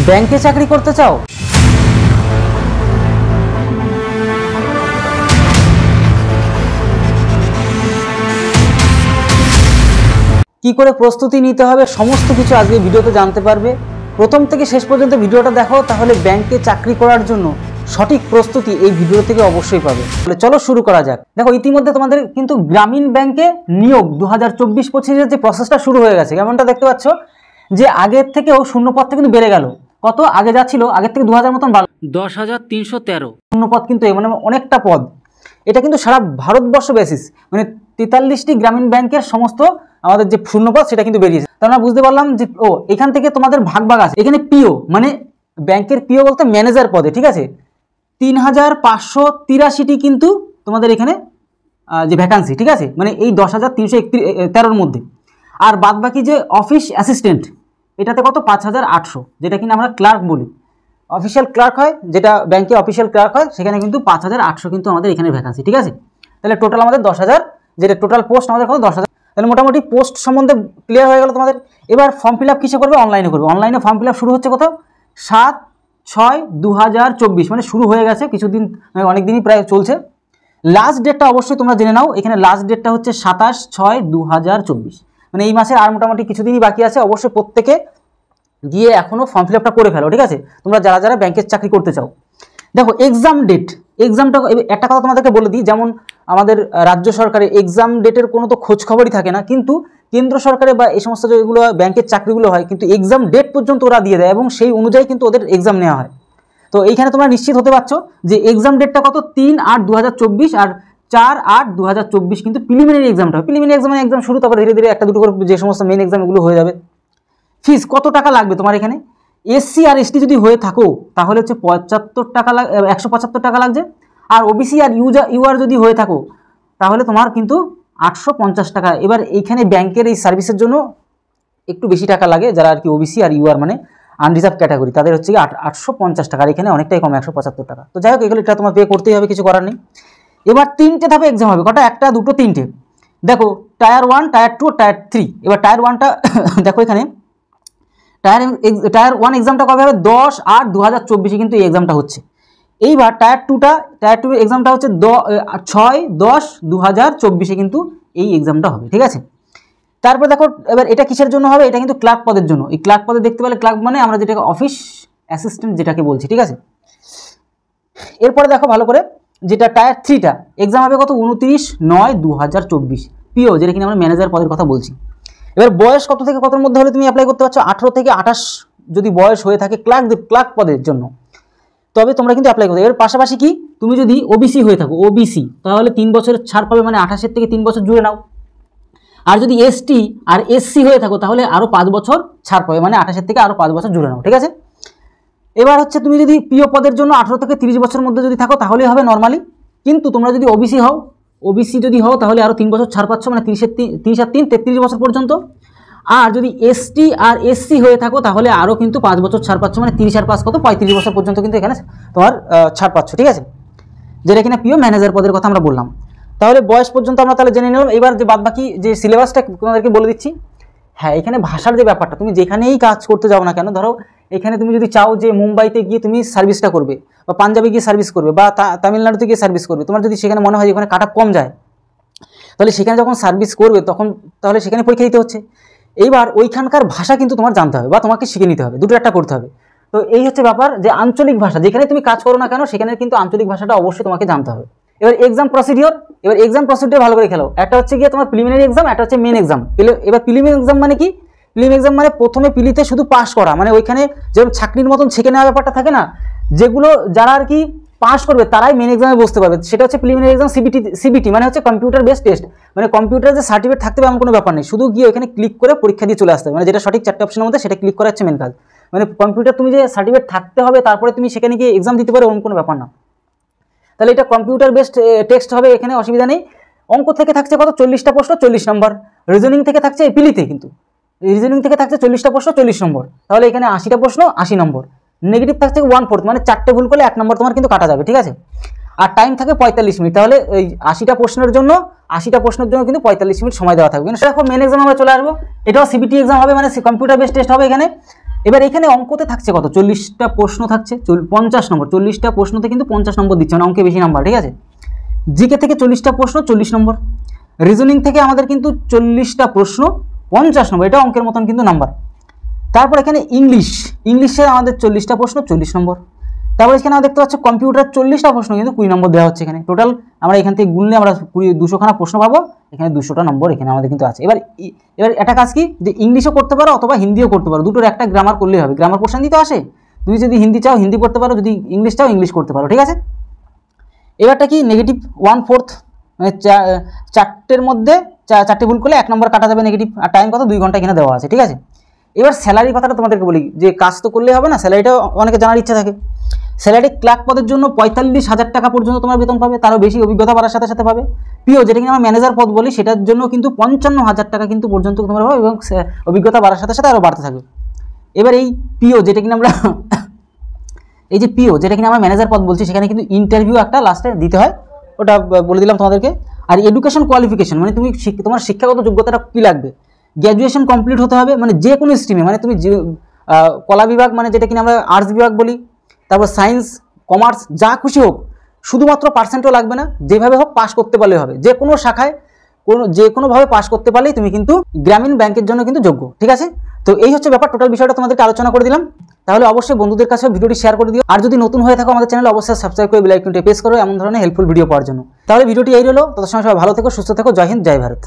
ব্যাংকে চাকরি করতে চাও? কি করে প্রস্তুতি নিতে হবে সমস্ত কিছু আজকে ভিডিওতে জানতে পারবে। প্রথম থেকে শেষ পর্যন্ত ভিডিওটা দেখো, তাহলে ব্যাংকে চাকরি করার জন্য সঠিক প্রস্তুতি এই ভিডিও থেকে অবশ্যই পাবে। তাহলে চলো শুরু করা যাক। দেখো, ইতিমধ্যে তোমাদের কিন্তু গ্রামীণ ব্যাংকে নিয়োগ 2024-25-এর যে প্রসেসটা শুরু হয়ে গেছে। কেমনটা দেখতে পাচ্ছ যে আগের থেকেও শূন্যপদটা কিন্তু বেড়ে গেল। কত আগে যা ছিল, আগের থেকে 2000 মতন 10,313 শূন্যপদ, কিন্তু মানে অনেকটা পদ। এটা কিন্তু সারা ভারতবর্ষ বেসিস, মানে 43টি গ্রামীণ ব্যাংকের সমস্ত আমাদের যে শূন্যপদ সেটা কিন্তু বেরিয়েছে। তো আমরা বুঝতে পারলাম যে এখান থেকে তোমাদের ভাগ ভাগ আছে। এখানে পিও মানে ব্যাংকের পিও বলতে ম্যানেজার পদে, ঠিক আছে, 3583টি কিন্তু তোমাদের এখানে যে ভ্যাকান্সি, ঠিক আছে, মানে এই 10,313 মধ্যে। আর বাদ বাকি যে অফিস অ্যাসিস্ট্যান্ট, এটাতে কত 5,800, যেটা কিনা আমরা ক্লার্ক বলি, অফিসিয়াল ক্লার্ক হয়, যেটা ব্যাংকে অফিসিয়াল ক্লার্ক হয়, সেখানে কিন্তু 5,800 কিন্তু আমাদের এখানে ভ্যাকান্সি, ঠিক আছে। তাহলে টোটাল আমাদের 10,000, যেটা টোটাল পোস্ট আমাদের কত 10,000। তাহলে মোটামুটি পোস্ট সম্বন্ধে ক্লিয়ার হয়ে গেল তোমাদের। এবার ফর্ম ফিল আপ কিসে করবে? অনলাইনে করবে। অনলাইনে ফর্ম ফিল আপ শুরু হচ্ছে কত 7/6/2024, মানে শুরু হয়ে গেছে কিছুদিন, মানে অনেক দিনই প্রায় চলছে। লাস্ট ডেটটা অবশ্যই তোমরা জেনে নাও, এখানে লাস্ট ডেটটা হচ্ছে 27/6/2024, মানে এই মাসের আর মোটামুটি কিছুদিনই বাকি আছে। অবশ্যই প্রত্যেকে গিয়ে এখনও ফর্ম ফিল আপটা করে ফেলো, ঠিক আছে, তোমরা যারা যারা ব্যাংকের চাকরি করতে চাও। দেখো এক্সাম ডেট, এক্সামটা একটা কথা তোমাদেরকে বলে দিই, যেমন আমাদের রাজ্য সরকারের এক্সাম ডেটের কোনো তো খোঁজ খবরই থাকে না, কিন্তু কেন্দ্র সরকারের বা এই সমস্ত যেগুলো ব্যাংকের চাকরিগুলো হয়, কিন্তু এক্সাম ডেট পর্যন্ত ওরা দিয়ে দেয় এবং সেই অনুযায়ী কিন্তু ওদের এক্সাম নেওয়া হয়। তো এইখানে তোমরা নিশ্চিত হতে পারছো যে এক্সাম ডেটটা কত 3/8/2024 আর 4/8/2024 কিন্তু প্রিলিমিনারি এক্সামটা হয়। প্রিলিমিনারি এক্সাম এক্সাম শুরু, তারপর ধীরে ধীরে একটা দুটো করে যে সমস্ত মেন এক্সাম এগুলো হয়ে যাবে। ফিস কত টাকা লাগবে তোমার এখানে? এসসি আর এসটি যদি হয়ে থাকো তাহলে হচ্ছে 75 টাকা, 175 টাকা লাগছে। আর ওবিসি আর ইউআর যদি হয়ে থাকো তাহলে তোমার কিন্তু 850 টাকা। এবার এইখানে ব্যাংকের এই সার্ভিসের জন্য একটু বেশি টাকা লাগে, যারা আর কি ওবিসি আর ইউআর মানে আনরিজার্ভ ক্যাটাগরি, তাদের হচ্ছে কি 850 টাকা। আর এখানে অনেকটাই কম, 175 টাকা। তো যাই হোক, এগুলো এটা তোমার পে করতেই হবে, কিছু করার নেই। এবার 3টে ধাপে এক্সাম হবে। কটা? 1, 2, 3টে। দেখো টায়ার 1, টায়ার 2, টায়ার 3। এবার টায়ার 1টা দেখো, এখানে টায়ার 1 এক্সামটা কবে হবে? 10/8/2024 কিন্তু এই এক্সামটা হচ্ছে। এইবার টায়ার 2 এক্সামটা হচ্ছে 6/10/2024 কিন্তু এই এক্সামটা হবে, ঠিক আছে। তারপর দেখো এবার এটা কিসের জন্য হবে? এটা কিন্তু ক্লার্ক পদের জন্য। এই ক্লার্ক পদে দেখতে পেলে, ক্লার্ক মানে আমরা যেটাকে অফিস অ্যাসিস্ট্যান্ট যেটাকে বলছি, ঠিক আছে। এরপরে দেখো ভালো করে, যেটা টায়ার 3টা এক্সাম হবে কত 29/9/2024 পিও, যেটা কিনা আমরা ম্যানেজার পদের কথা বলছি। এবার বয়স কত থেকে কতর মধ্যে হলে তুমি অ্যাপ্লাই করতে পারছো? 18 থেকে 28 যদি বয়স হয়ে থাকে ক্লার্ক পদের জন্য, তবে তোমরা কিন্তু অ্যাপ্লাই করতে। এর পাশাপাশি কি, তুমি যদি ওবিসি হয়ে থাকো, ওবিসি, তাহলে 3 বছরের ছাড় পাবে, মানে 28-এর থেকে 3 বছর জুড়ে নাও। আর যদি এসটি আর এসসি হয়ে থাকো তাহলে আরও 5 বছর ছাড় পাবে, মানে 28-এর থেকে আরও 5 বছর জুড়ে নাও, ঠিক আছে। এবার হচ্ছে তুমি যদি পিও পদের জন্য 18 থেকে 30 বছরের মধ্যে যদি থাকো তাহলেই হবে নর্মালি। কিন্তু তোমরা যদি ওবিসি যদি হও তাহলে আরও 3 বছর ছাড় পাচ্ছ, মানে 30 আর 3 33 বছর পর্যন্ত। আর যদি এসটি আর এসসি হয়ে থাকো তাহলে আরও কিন্তু 5 বছর ছাড় পাচ্ছ, মানে 30 আর 5 কত 35 বছর পর্যন্ত কিন্তু এখানে তোমার ছাড় পাচ্ছ, ঠিক আছে, যেটা কিনা পিও ম্যানেজার পদের কথা আমরা বললাম। তাহলে বয়স পর্যন্ত আমরা তাহলে জেনে নিলাম। এবার যে বাদবাকি যে সিলেবাসটা তোমাদেরকে বলে দিচ্ছি। হ্যাঁ, এখানে ভাষার যে ব্যাপারটা, তুমি যেখানেই কাজ করতে যাও না কেন, ধরো এখানে তুমি যদি চাও যে মুম্বাইতে গিয়ে তুমি সার্ভিসটা করবে, বা পাঞ্জাবে গিয়ে সার্ভিস করবে, বা তামিলনাড়ুতে গিয়ে সার্ভিস করবে, তোমার যদি সেখানে মনে হয় ওখানে কাট অফ কম যায়, তাহলে সেখানে যখন সার্ভিস করবে তখন তাহলে সেখানে পরীক্ষা দিতে হচ্ছে। এইবার ওইখানকার ভাষা কিন্তু তোমার জানতে হবে বা তোমাকে শিখে নিতে হবে, দুটো একটা করতে হবে। তো এই হচ্ছে ব্যাপার, যে আঞ্চলিক ভাষা যেখানে তুমি কাজ করো না কেন সেখানে কিন্তু আঞ্চলিক ভাষাটা অবশ্যই তোমাকে জানতে হবে। এবার এক্সাম প্রসিডিওর ভালো করে খেলো। একটা হচ্ছে গিয়ে তোমার প্রিলিমিনারি এক্সাম, একটা হচ্ছে মেন এক্সাম। এবার প্রিলিমিনারি এক্সাম মানে কি? প্রিলিমিনারি এক্সাম মানে প্রথমে পিলিতে শুধু পাস করা, মানে ওইখানে যেমন চাকরির মতন ছেঁকে নেওয়া ব্যাপারটা থাকে না, যেগুলো যারা আর কি পাস করবে তারাই মেন এক্সামে বসতে পারবে, সেটা হচ্ছে প্রিলিমিনারি এক্সাম। সিবিটি মানে হচ্ছে কম্পিউটার বেসড টেস্ট, মানে কম্পিউটারে যে সার্টিফিকেট থাকতে হবে এমন কোনো ব্যাপার নেই, শুধু গিয়ে ওইখানে ক্লিক করে পরীক্ষা দিয়ে চলে আসতে হবে, মানে যেটা সঠিক 4টে অপশনের মধ্যে সেটা ক্লিক করা হচ্ছে মেন কাজ। মানে কম্পিউটার তুমি যে সার্টিফিকেট থাকতে হবে তারপরে তুমি সেখানে গিয়ে এক্সাম দিতে পারো এমন কোনো ব্যাপার না। তাহলে এটা কম্পিউটার বেসড টেক্সট হবে, এখানে অসুবিধা নেই। অঙ্ক থেকে থাকছে কত 40টা প্রশ্ন, 40 নম্বর। রিজনিং থেকে থাকছে পিলিতে, কিন্তু রিজনিং থেকে থাকছে 40টা প্রশ্ন, 40 নম্বর। তাহলে এখানে 80টা প্রশ্ন, 80 নম্বর। নেগেটিভ থাকছে 1/4, মানে 4টে ভুল করলে 1 নম্বর তোমার কিন্তু কাটা যাবে, ঠিক আছে। আর টাইম থাকে 45 মিনিট। তাহলে এই 80টা প্রশ্নের জন্য কিন্তু 45 মিনিট সময় দেওয়া থাকবে। সেটা মেন এক্সাম আমরা চলে আসবো। এটাও সিবিটি এক্সাম হবে, মানে কম্পিউটার বেসড টেস্ট হবে এখানে। এবার এখানে অঙ্কতে থাকছে কত, 40টা প্রশ্ন থাকছে, 50 নম্বর, 40টা প্রশ্নতে কিন্তু 50 নম্বর দিচ্ছে, মানে অঙ্কে বেশি নাম্বার, ঠিক আছে। জিকে থেকে 40টা প্রশ্ন 40 নম্বর, রিজনিং থেকে আমাদের কিন্তু 40টা প্রশ্ন 50 নম্বর, এটা অঙ্কের মতন কিন্তু নাম্বার। তারপর এখানে ইংলিশে আমাদের 40টা প্রশ্ন 40 নম্বর। তারপর এখানে আমরা দেখতে পাচ্ছি কম্পিউটার 40টা প্রশ্ন কিন্তু 20 নম্বর দেওয়া হচ্ছে এখানে। টোটাল আমরা এখান থেকে গুনলে আমরা 200খানা প্রশ্ন পাবো, এখানে 200টা নম্বর এখানে আমাদের কিন্তু আছে। এবার এটা কাজ কি, যে ইংলিশও করতে পারো অথবা হিন্দিও করতে পারো, দুটোর একটা গ্রামার করলেই হবে, গ্রামার পোর্শন দিতে আসে। তুমি যদি হিন্দি চাও হিন্দি করতে পারো, যদি ইংলিশ চাও ইংলিশ করতে পারো, ঠিক আছে। এবারটা কি, নেগেটিভ 1/4, মানে 4টের মধ্যে 4টে ভুল করলে 1 নম্বর কাটা যাবে নেগেটিভ, আর টাইম কত, 2 ঘন্টা এখানে দেওয়া আছে, ঠিক আছে। এবার স্যালারির কথাটা তোমাদেরকে বলি, যে কাজ তো করলে হবে না, স্যালারিটা অনেকে জানার ইচ্ছা থাকে। স্যালারি ক্লার্ক পদের জন্য 45,000 টাকা পর্যন্ত তোমার বেতন পাবে, তারও বেশি অভিজ্ঞতা বাড়ার সাথে সাথে পাবে। পিও, যেটা কিনা আমরা ম্যানেজার পদ বলি, সেটার জন্য কিন্তু 55,000 টাকা কিন্তু পর্যন্ত তোমরা পাবে, এবং অভিজ্ঞতা বাড়ার সাথে সাথে আরও বাড়তে থাকবে। এবার এই পিও, যেটা কিনা আমরা এই যে পিও, যেটা কিনা আমরা ম্যানেজার পদ বলছি, সেখানে কিন্তু ইন্টারভিউ একটা লাস্টে দিতে হয়, ওটা বলে দিলাম তোমাদেরকে। আর এডুকেশন কোয়ালিফিকেশন, মানে তুমি তোমার শিক্ষাগত যোগ্যতাটা কী লাগবে, গ্র্যাজুয়েশন কমপ্লিট হতে হবে, মানে যে কোনো স্ট্রিমে, মানে তুমি কলা বিভাগ, মানে যেটা কিনা আমরা আর্টস বিভাগ বলি, তারপর সায়েন্স, কমার্স, যা খুশি হোক, শুধুমাত্র পার্সেন্টও লাগবে না, যেভাবে হোক পাস করতে পারলে হবে, যে কোনো শাখায় যে কোনোভাবে পাস করতে পারলেই তুমি কিন্তু গ্রামীণ ব্যাংকের জন্য কিন্তু যোগ্য, ঠিক আছে। তো এই হচ্ছে ব্যাপার, টোটাল বিষয়টা তোমাদেরকে আলোচনা করে দিলাম। তাহলে অবশ্যই বন্ধুদের কাছেও ভিডিওটি শেয়ার করে দিও, আর যদি নতুন হয়ে থাকো আমাদের চ্যানেলে অবশ্যই সাবস্ক্রাইব করে বেল আইকনটি প্রেস করো এমন ধরনের হেল্পফুল ভিডিও পাওয়ার জন্য। তাহলে ভিডিওটি এই রইলো, তত সময় সবাই ভালো থেকো, সুস্থ থেকো, জয় হিন্দ, জয় ভারত।